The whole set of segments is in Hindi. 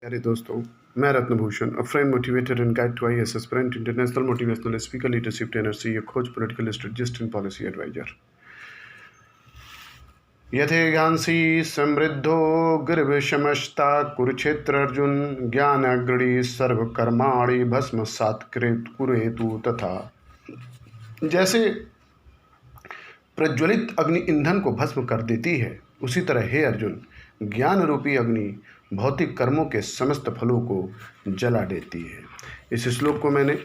प्यारे दोस्तों, मैं Ratnabhushan, a friend motivator and guide to IAS aspirant, international motivational speaker, leadership trainer, CEO, coach, political strategist and policy advisor. यथेयांसी समृद्धो गिरिविषमस्ता कुरुक्षेत्र अर्जुन ज्ञानाग्रणी सर्वकर्माणि भस्मसात् कुरेतु तथा। जैसे प्रज्वलित अग्नि ईंधन को भस्म कर देती है, उसी तरह हे अर्जुन, ज्ञान रूपी अग्नि भौतिक कर्मों के समस्त फलों को जला देती है। इस श्लोक को मैंने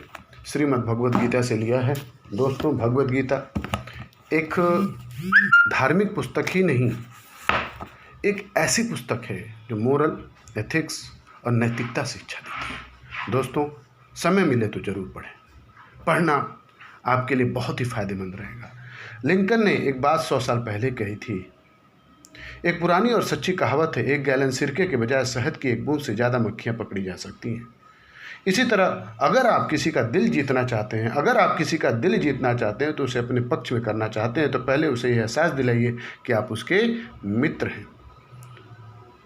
श्रीमद् भगवद गीता से लिया है। दोस्तों, भगवद गीता एक धार्मिक पुस्तक ही नहीं, एक ऐसी पुस्तक है जो मोरल, एथिक्स और नैतिकता शिक्षा देती है। दोस्तों, समय मिले तो जरूर पढ़ें। पढ़ना आपके लिए बहुत ही फायदेमंद रहेगा। लिंकन ने एक बात 100 साल पहले कही थी। एक पुरानी और सच्ची कहावत है, एक गैलन सिरके के बजाय शहद की एक बूंद से ज़्यादा मक्खियाँ पकड़ी जा सकती हैं। इसी तरह अगर आप किसी का दिल जीतना चाहते हैं, तो उसे अपने पक्ष में करना चाहते हैं, तो पहले उसे यह एहसास दिलाइए कि आप उसके मित्र हैं।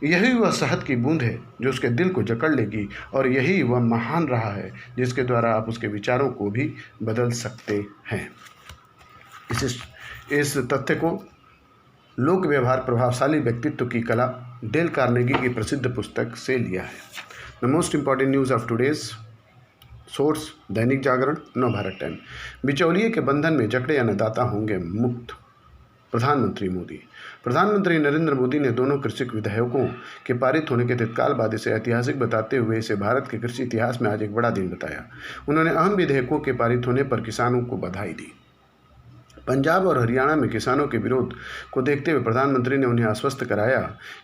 यही वह शहद की बूंद है जो उसके दिल को जकड़ लेगी, और यही वह महान रहा है जिसके द्वारा आप उसके विचारों को भी बदल सकते हैं। इस तथ्य को लोक व्यवहार प्रभावशाली व्यक्तित्व की कला डेल कार्नेगी की प्रसिद्ध पुस्तक से लिया है। The most important news of today's source Dainik Jagran, Navbharat time. बिचौलिए के बंधन में जकड़े अन्नदाता होंगे मुक्त, प्रधानमंत्री मोदी। प्रधानमंत्री नरेंद्र मोदी ने दोनों कृषि विधेयकों के पारित होने के तत्काल बाद इसे ऐतिहासिक बताते हुए इसे भारत के कृषि इतिहास में आज एक बड़ा दिन बताया। उन्होंने अहम विधेयकों के पारित होने पर किसानों को बधाई दी। पंजाब और हरियाणा में किसानों के विरोध को देखते हुए प्रधानमंत्री ने उन्हें आश्वस्त कराया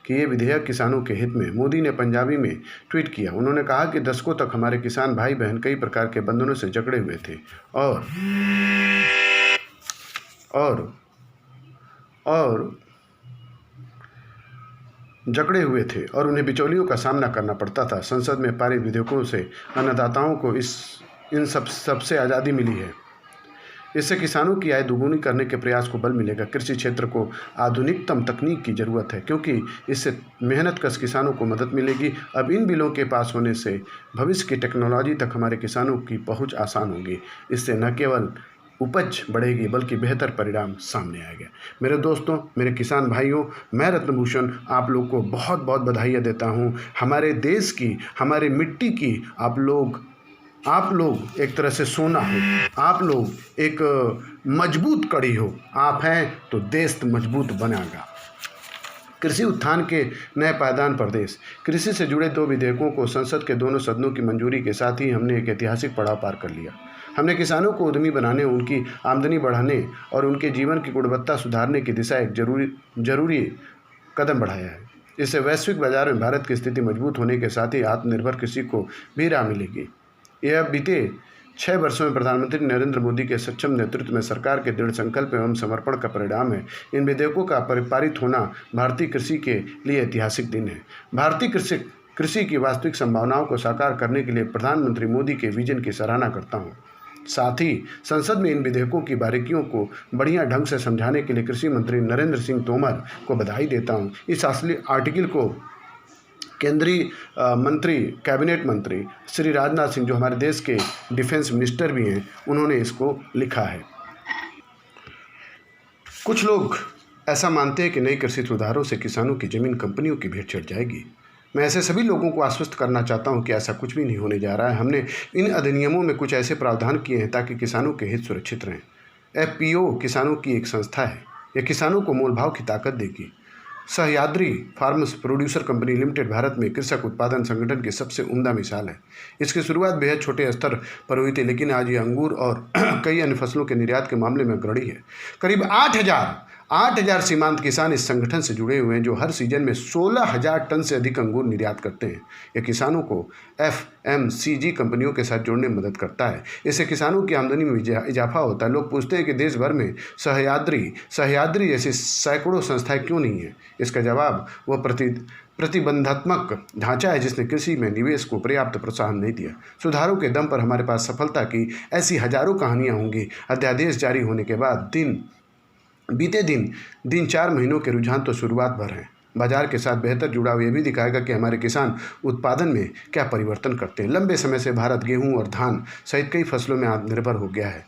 कि ये विधेयक किसानों के हित में। मोदी ने पंजाबी में ट्वीट किया। उन्होंने कहा कि दशकों तक हमारे किसान भाई बहन कई प्रकार के बंधनों से जकड़े हुए थे और उन्हें बिचौलियों का सामना करना पड़ता था। संसद में पारित विधेयकों से अन्नदाताओं को इन सबसे आज़ादी मिली है। इससे किसानों की आय दोगुनी करने के प्रयास को बल मिलेगा। कृषि क्षेत्र को आधुनिकतम तकनीक की जरूरत है, क्योंकि इससे मेहनतकश किसानों को मदद मिलेगी। अब इन बिलों के पास होने से भविष्य की टेक्नोलॉजी तक हमारे किसानों की पहुंच आसान होगी। इससे न केवल उपज बढ़ेगी बल्कि बेहतर परिणाम सामने आएगा। मेरे दोस्तों, मेरे किसान भाइयों, मैं रत्नभूषण आप लोग को बहुत बहुत बधाइयाँ देता हूँ। हमारे देश की, हमारे मिट्टी की आप लोग एक तरह से सोना हो, आप लोग एक मजबूत कड़ी हो। आप हैं तो देश मजबूत बनेगा। कृषि उत्थान के नए पायदान पर देश। कृषि से जुड़े 2 विधेयकों को संसद के दोनों सदनों की मंजूरी के साथ ही हमने एक ऐतिहासिक पड़ाव पार कर लिया। हमने किसानों को उद्यमी बनाने, उनकी आमदनी बढ़ाने और उनके जीवन की गुणवत्ता सुधारने की दिशा एक जरूरी कदम बढ़ाया है। इससे वैश्विक बाजार में भारत की स्थिति मजबूत होने के साथ ही आत्मनिर्भर कृषि को भी राह मिलेगी। यह बीते 6 वर्षों में प्रधानमंत्री नरेंद्र मोदी के सक्षम नेतृत्व में सरकार के दृढ़ संकल्प एवं समर्पण का परिणाम है। इन विधेयकों का पारित होना भारतीय कृषि के लिए ऐतिहासिक दिन है। भारतीय कृषि की वास्तविक संभावनाओं को साकार करने के लिए प्रधानमंत्री मोदी के विजन की सराहना करता हूँ। साथ ही संसद में इन विधेयकों की बारीकियों को बढ़िया ढंग से समझाने के लिए कृषि मंत्री नरेंद्र सिंह तोमर को बधाई देता हूँ। इस आर्टिकल को केंद्रीय मंत्री, कैबिनेट मंत्री श्री राजनाथ सिंह, जो हमारे देश के डिफेंस मिनिस्टर भी हैं, उन्होंने इसको लिखा है। कुछ लोग ऐसा मानते हैं कि नई कृषि सुधारों से किसानों की जमीन कंपनियों की भेंट चढ़ जाएगी। मैं ऐसे सभी लोगों को आश्वस्त करना चाहता हूं कि ऐसा कुछ भी नहीं होने जा रहा है। हमने इन अधिनियमों में कुछ ऐसे प्रावधान किए हैं ताकि किसानों के हित सुरक्षित रहें। FPO किसानों की एक संस्था है। यह किसानों को मोलभाव की ताकत देगी। Sahyadri farms producer company limited Bharat में कृषक उत्पादन संगठन की सबसे उम्दा मिसाल है। इसकी शुरुआत बेहद छोटे स्तर पर हुई थी, लेकिन आज ये अंगूर और कई अन्य फसलों के निर्यात के मामले में अग्रणी है। करीब 8,000 सीमांत किसान इस संगठन से जुड़े हुए हैं, जो हर सीजन में 16,000 टन से अधिक अंगूर निर्यात करते हैं। यह किसानों को FMCG कंपनियों के साथ जोड़ने में मदद करता है। इससे किसानों की आमदनी में इजाफा होता है। लोग पूछते हैं कि देश भर में सह्याद्री जैसी सैकड़ों संस्थाएं क्यों नहीं है। इसका जवाब वह प्रतिबंधात्मक ढांचा है जिसने कृषि में निवेश को पर्याप्त प्रोत्साहन नहीं दिया। सुधारों के दम पर हमारे पास सफलता की ऐसी हजारों कहानियां होंगी। अध्यादेश जारी होने के बाद बीते दिन 4 महीनों के रुझान तो शुरुआत भर हैं। बाजार के साथ बेहतर जुड़ाव ये भी दिखाएगा कि हमारे किसान उत्पादन में क्या परिवर्तन करते हैं। लंबे समय से भारत गेहूं और धान सहित कई फसलों में आत्मनिर्भर हो गया है।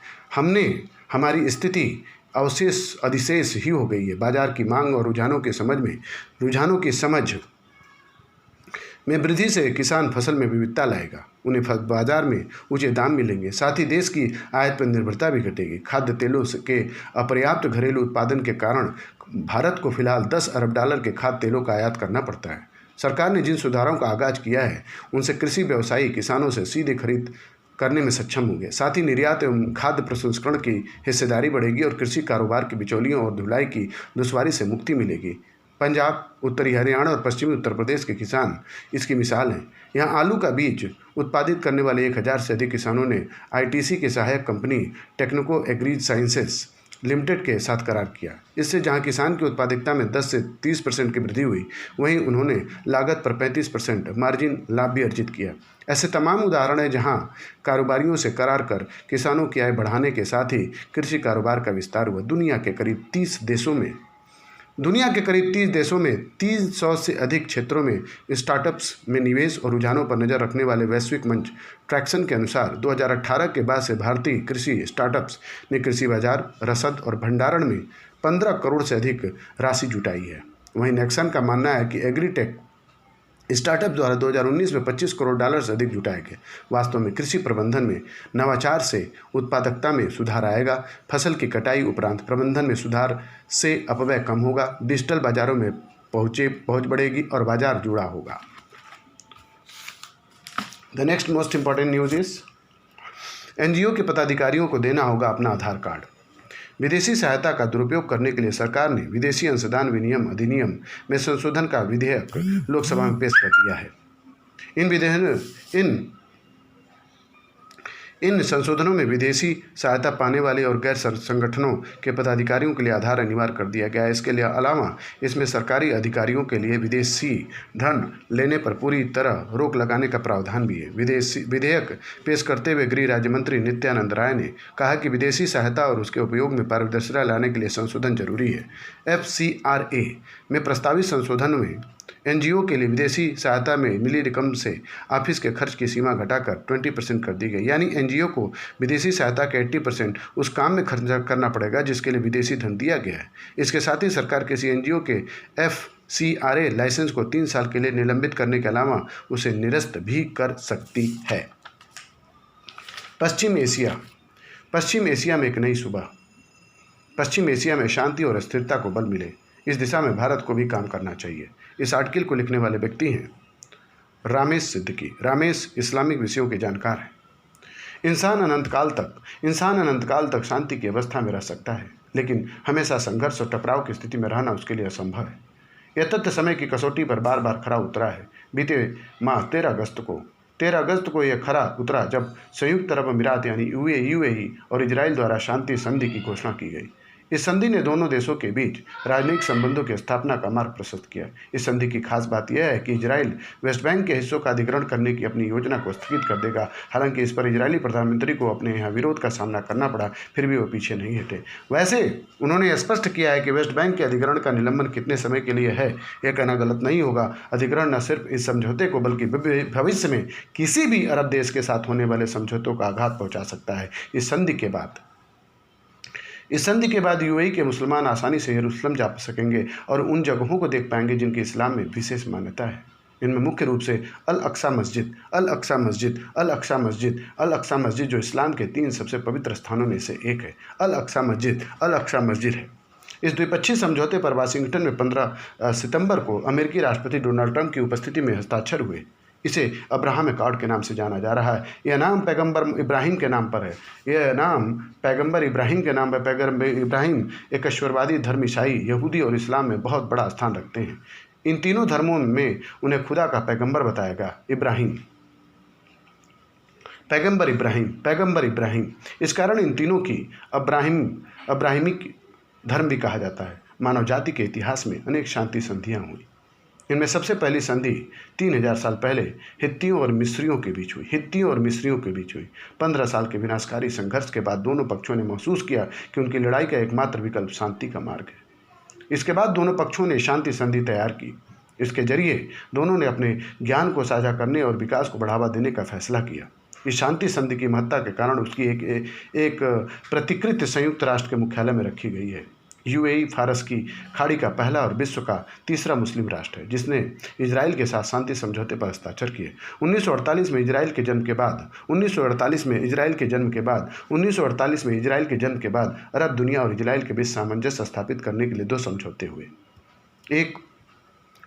हमारी स्थिति अवशेष अधिशेष ही हो गई है। बाजार की मांग और रुझानों की समझ में वृद्धि से किसान फसल में विविधता लाएगा। उन्हें बाजार में ऊंचे दाम मिलेंगे। साथ ही देश की आयात पर निर्भरता भी घटेगी। खाद्य तेलों के अपर्याप्त घरेलू उत्पादन के कारण भारत को फिलहाल $10 अरब के खाद्य तेलों का आयात करना पड़ता है। सरकार ने जिन सुधारों का आगाज किया है उनसे कृषि व्यवसायी किसानों से सीधे खरीद करने में सक्षम होंगे। साथ ही निर्यात एवं खाद्य प्रसंस्करण की हिस्सेदारी बढ़ेगी और कृषि कारोबार के बिचौलियों और ढुलाई की दुश्वारी से मुक्ति मिलेगी। पंजाब, उत्तरी हरियाणा और पश्चिमी उत्तर प्रदेश के किसान इसकी मिसाल हैं। यहाँ आलू का बीज उत्पादित करने वाले 1000 से अधिक किसानों ने आईटीसी की सहायक कंपनी टेक्निको एग्री साइंसेस लिमिटेड के साथ करार किया। इससे जहां किसान की उत्पादकता में 10 से 30% की वृद्धि हुई, वहीं उन्होंने लागत पर 35% मार्जिन लाभ भी अर्जित किया। ऐसे तमाम उदाहरण हैं जहां कारोबारियों से करार कर किसानों की आय बढ़ाने के साथ ही कृषि कारोबार का विस्तार हुआ। दुनिया के करीब 30 देशों में 300 से अधिक क्षेत्रों में स्टार्टअप्स में निवेश और रुझानों पर नज़र रखने वाले वैश्विक मंच ट्रैक्सन के अनुसार 2018 के बाद से भारतीय कृषि स्टार्टअप्स ने कृषि बाजार, रसद और भंडारण में 15 करोड़ से अधिक राशि जुटाई है। वहीं नेक्सन का मानना है कि एग्रीटेक स्टार्टअप द्वारा 2019 में $25 करोड़ से अधिक जुटाए गए। वास्तव में कृषि प्रबंधन में नवाचार से उत्पादकता में सुधार आएगा। फसल की कटाई उपरांत प्रबंधन में सुधार से अपव्यय कम होगा। डिजिटल बाजारों में पहुंच बढ़ेगी और बाजार जुड़ा होगा। The next most important news is NGO के पदाधिकारियों को देना होगा अपना आधार कार्ड। विदेशी सहायता का दुरुपयोग करने के लिए सरकार ने विदेशी अंशदान विनिमय अधिनियम में संशोधन का विधेयक लोकसभा में पेश कर दिया है। इन संशोधनों में विदेशी सहायता पाने वाले और गैर संगठनों के पदाधिकारियों के लिए आधार अनिवार्य कर दिया गया है। इसके अलावा इसमें सरकारी अधिकारियों के लिए विदेशी धन लेने पर पूरी तरह रोक लगाने का प्रावधान भी है। विधेयक पेश करते हुए गृह राज्य मंत्री नित्यानंद राय ने कहा कि विदेशी सहायता और उसके उपयोग में पारदर्शिता लाने के लिए संशोधन जरूरी है। FCRA में प्रस्तावित संशोधन में एनजीओ के लिए विदेशी सहायता में मिली रकम से ऑफिस के खर्च की सीमा घटाकर 20% कर दी गई। यानी एनजीओ को विदेशी सहायता के 80% उस काम में खर्च करना पड़ेगा जिसके लिए विदेशी धन दिया गया है। इसके साथ ही सरकार किसी एनजीओ के FCRA लाइसेंस को 3 साल के लिए निलंबित करने के अलावा उसे निरस्त भी कर सकती है। पश्चिम एशिया में एक नई सुबह। पश्चिम एशिया में शांति और स्थिरता को बल मिले, इस दिशा में भारत को भी काम करना चाहिए। इस आर्टिकल को लिखने वाले व्यक्ति हैं रामेश सिद्दीकी। रामेश इस्लामिक विषयों के जानकार हैं। इंसान अनंत काल तक शांति की अवस्था में रह सकता है, लेकिन हमेशा संघर्ष और टकराव की स्थिति में रहना उसके लिए असंभव है। यह तथ्य समय की कसौटी पर बार बार खरा उतरा है। बीते माह 13 अगस्त को यह खरा उतरा जब संयुक्त अरब अमीरात यानी UAE और इजराइल द्वारा शांति संधि की घोषणा की गई। इस संधि ने दोनों देशों के बीच राजनयिक संबंधों की स्थापना का मार्ग प्रशस्त किया। इस संधि की खास बात यह है कि इजराइल वेस्ट बैंक के हिस्सों का अधिग्रहण करने की अपनी योजना को स्थगित कर देगा। हालांकि इस पर इजरायली प्रधानमंत्री को अपने यहाँ विरोध का सामना करना पड़ा, फिर भी वो पीछे नहीं हटे। वैसे उन्होंने स्पष्ट किया है कि वेस्ट बैंक के अधिग्रहण का निलंबन कितने समय के लिए है, यह कहना गलत नहीं होगा। अधिग्रहण न सिर्फ इस समझौते को बल्कि भविष्य में किसी भी अरब देश के साथ होने वाले समझौतों का आघात पहुँचा सकता है। इस संधि के बाद UAE के मुसलमान आसानी से यरूशलेम जा सकेंगे और उन जगहों को देख पाएंगे जिनकी इस्लाम में विशेष मान्यता है। इनमें मुख्य रूप से अल अक्सा मस्जिद जो इस्लाम के 3 सबसे पवित्र स्थानों में से एक है। अल अक्सा मस्जिद है। इस द्विपक्षीय समझौते पर वाशिंगटन में 15 सितंबर को अमेरिकी राष्ट्रपति डोनाल्ड ट्रंप की उपस्थिति में हस्ताक्षर हुए। इसे अब्राहम अकॉर्ड के नाम से जाना जा रहा है। यह नाम पैगंबर इब्राहिम के नाम पर है। पैगंबर इब्राहिम एक ईश्वरवादी धर्म ईसाई, यहूदी और इस्लाम में बहुत बड़ा स्थान रखते हैं। इन तीनों धर्मों में उन्हें खुदा का पैगंबर बताया गया। पैगंबर इब्राहिम। इस कारण इन तीनों की अब्राहिमिक धर्म भी कहा जाता है। मानव जाति के इतिहास में अनेक शांति संधियाँ हुई। इनमें सबसे पहली संधि 3000 साल पहले हित्तियों और मिस्रियों के बीच हुई। 15 साल के विनाशकारी संघर्ष के बाद दोनों पक्षों ने महसूस किया कि उनकी लड़ाई का एकमात्र विकल्प शांति का मार्ग है। इसके बाद दोनों पक्षों ने शांति संधि तैयार की। इसके जरिए दोनों ने अपने ज्ञान को साझा करने और विकास को बढ़ावा देने का फैसला किया। इस शांति संधि की महत्ता के कारण उसकी एक प्रतिकृत संयुक्त राष्ट्र के मुख्यालय में रखी गई है। यूएई फारस की खाड़ी का पहला और विश्व का तीसरा मुस्लिम राष्ट्र है जिसने इजराइल के साथ शांति समझौते पर हस्ताक्षर किए। 1948 में इजराइल के जन्म के बाद 1948 में इजराइल के जन्म के बाद अरब दुनिया और इजराइल के बीच सामंजस्य स्थापित करने के लिए 2 समझौते हुए। एक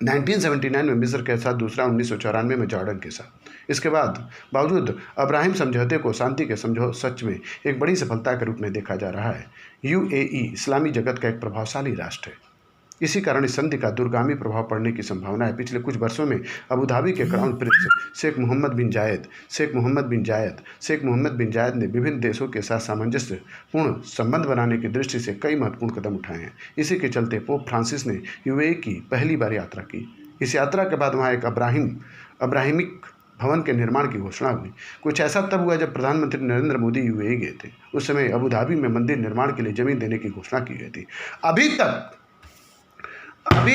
1979 में मिस्र के साथ, दूसरा 1994 में जॉर्डन के साथ। इसके बावजूद अब्राहिम समझौते को शांति के सच में एक बड़ी सफलता के रूप में देखा जा रहा है। यूएई इस्लामी जगत का एक प्रभावशाली राष्ट्र है। इसी कारण इस संधि का दूरगामी प्रभाव पड़ने की संभावना है। पिछले कुछ वर्षों में अबू धाबी के क्राउन प्रिंस शेख मोहम्मद बिन जायद ने विभिन्न देशों के साथ सामंजस्यपूर्ण संबंध बनाने की दृष्टि से कई महत्वपूर्ण कदम उठाए हैं। इसी के चलते पोप फ्रांसिस ने यूएई की पहली बार यात्रा की। इस यात्रा के बाद वहाँ एक अब्राहिमिक भवन के निर्माण की घोषणा हुई। कुछ ऐसा तब हुआ जब प्रधानमंत्री नरेंद्र मोदी यूएई गए थे। उस समय अबू धाबी में मंदिर निर्माण के लिए जमीन देने की घोषणा की गई थी। अभी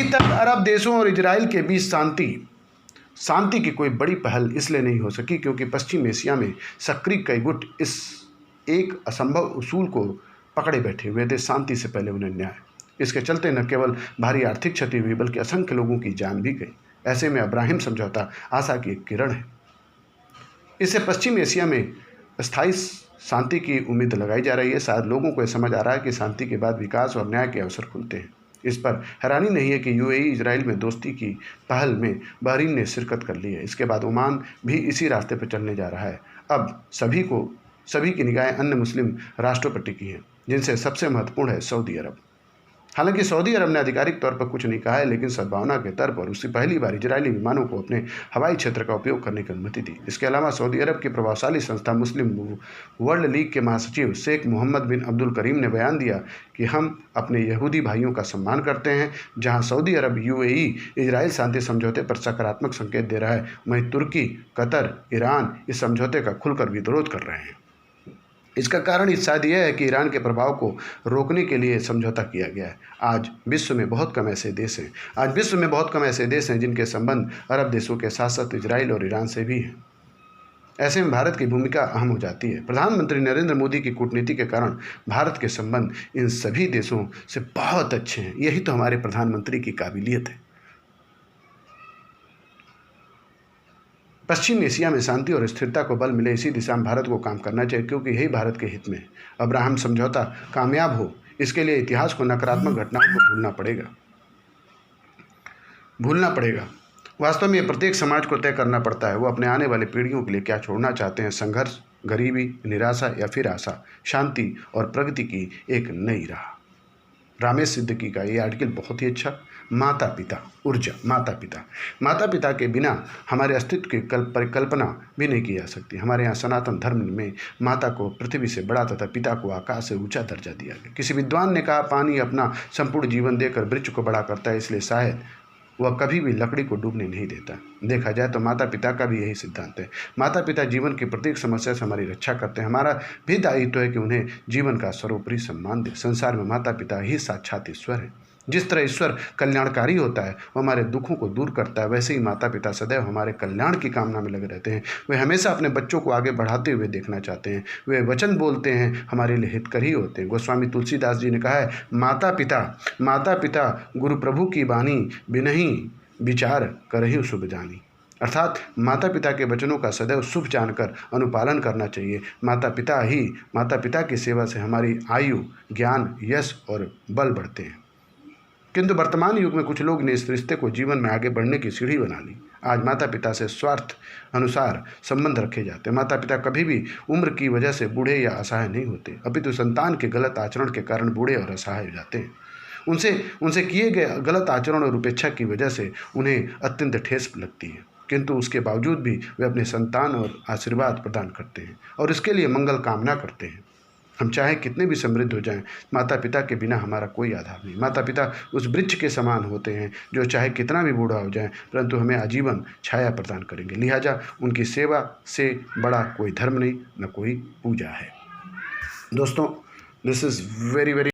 तक अरब देशों और इजराइल के बीच शांति की कोई बड़ी पहल इसलिए नहीं हो सकी क्योंकि पश्चिम एशिया में सक्रिय कई गुट इस एक असंभव उसूल को पकड़े बैठे हुए थे, शांति से पहले उन्हें न्याय। इसके चलते न केवल भारी आर्थिक क्षति हुई बल्कि असंख्य लोगों की जान भी गई। ऐसे में अब्राहिम समझौता आशा की एक किरण है। इससे पश्चिम एशिया में स्थायी शांति की उम्मीद लगाई जा रही है। शायद लोगों को यह समझ आ रहा है कि शांति के बाद विकास और न्याय के अवसर खुलते हैं। इस पर हैरानी नहीं है कि यूएई इजराइल में दोस्ती की पहल में बहरीन ने शिरकत कर ली है। इसके बाद ओमान भी इसी रास्ते पर चलने जा रहा है। अब सभी की निगाहें अन्य मुस्लिम राष्ट्रों पर टिकी हैं, जिनसे सबसे महत्वपूर्ण है सऊदी अरब। हालांकि सऊदी अरब ने आधिकारिक तौर पर कुछ नहीं कहा है, लेकिन सद्भावना के तौर पर उसने पहली बार इजरायली विमानों को अपने हवाई क्षेत्र का उपयोग करने की अनुमति दी। इसके अलावा सऊदी अरब की प्रभावशाली संस्था मुस्लिम वर्ल्ड लीग के महासचिव शेख मोहम्मद बिन अब्दुल करीम ने बयान दिया कि हम अपने यहूदी भाइयों का सम्मान करते हैं। जहां सऊदी अरब यूएई इजराइल शांति समझौते पर सकारात्मक संकेत दे रहा है, वहीं तुर्की, कतर, ईरान इस समझौते का खुलकर विरोध कर रहे हैं। इसका कारण शायद यह है कि ईरान के प्रभाव को रोकने के लिए समझौता किया गया है। आज विश्व में बहुत कम ऐसे देश हैं जिनके संबंध अरब देशों के साथ साथ इजराइल और ईरान से भी हैं। ऐसे में भारत की भूमिका अहम हो जाती है। प्रधानमंत्री नरेंद्र मोदी की कूटनीति के कारण भारत के संबंध इन सभी देशों से बहुत अच्छे हैं। यही तो हमारे प्रधानमंत्री की काबिलियत है। पश्चिम एशिया में शांति और स्थिरता को बल मिले, इसी दिशा में भारत को काम करना चाहिए, क्योंकि यही भारत के हित में है। अब्राहम समझौता कामयाब हो, इसके लिए इतिहास को नकारात्मक घटनाओं को भूलना पड़ेगा। वास्तव में प्रत्येक समाज को तय करना पड़ता है वो अपने आने वाली पीढ़ियों के लिए क्या छोड़ना चाहते हैं। संघर्ष, गरीबी, निराशा या फिर आशा, शांति और प्रगति की एक नई राह। रामेश सिद्दीकी का ये आर्टिकल बहुत ही अच्छा। माता पिता ऊर्जा। माता पिता के बिना हमारे अस्तित्व की परिकल्पना भी नहीं की जा सकती। हमारे यहाँ सनातन धर्म में माता को पृथ्वी से बड़ा तथा पिता को आकाश से ऊंचा दर्जा दिया गया। किसी विद्वान ने कहा, पानी अपना संपूर्ण जीवन देकर वृक्ष को बड़ा करता है, इसलिए शायद वह कभी भी लकड़ी को डूबने नहीं देता। देखा जाए तो माता पिता का भी यही सिद्धांत है। माता पिता जीवन की प्रत्येक समस्या से हमारी रक्षा करते हैं। हमारा भी दायित्व है कि उन्हें जीवन का सर्वोपरि सम्मान दें। संसार में माता पिता ही साक्षात ईश्वर है। जिस तरह ईश्वर कल्याणकारी होता है, वो हमारे दुखों को दूर करता है, वैसे ही माता पिता सदैव हमारे कल्याण की कामना में लगे रहते हैं। वे हमेशा अपने बच्चों को आगे बढ़ाते हुए देखना चाहते हैं। वे वचन बोलते हैं, हमारे लिए हितकर ही होते हैं। गोस्वामी तुलसीदास जी ने कहा है, माता पिता गुरु प्रभु की बानी, बिनहि विचार करहि शुभ जानी। अर्थात माता पिता के वचनों का सदैव शुभ जानकर अनुपालन करना चाहिए। माता पिता की सेवा से हमारी आयु, ज्ञान, यश और बल बढ़ते हैं। किंतु वर्तमान युग में कुछ लोग ने इस रिश्ते को जीवन में आगे बढ़ने की सीढ़ी बना ली। आज माता पिता से स्वार्थ अनुसार संबंध रखे जाते हैं। माता पिता कभी भी उम्र की वजह से बूढ़े या असहाय नहीं होते, अपितु संतान के गलत आचरण के कारण बूढ़े और असहाय हो जाते हैं। उनसे किए गए गलत आचरण और उपेक्षा की वजह से उन्हें अत्यंत ठेस लगती है, किंतु उसके बावजूद भी वे अपने संतान और आशीर्वाद प्रदान करते हैं और इसके लिए मंगल कामना करते हैं। हम चाहे कितने भी समृद्ध हो जाएं, माता पिता के बिना हमारा कोई आधार नहीं। माता पिता उस वृक्ष के समान होते हैं जो चाहे कितना भी बूढ़ा हो जाए परंतु हमें आजीवन छाया प्रदान करेंगे। लिहाजा उनकी सेवा से बड़ा कोई धर्म नहीं, न कोई पूजा है। दोस्तों, दिस इज़ वेरी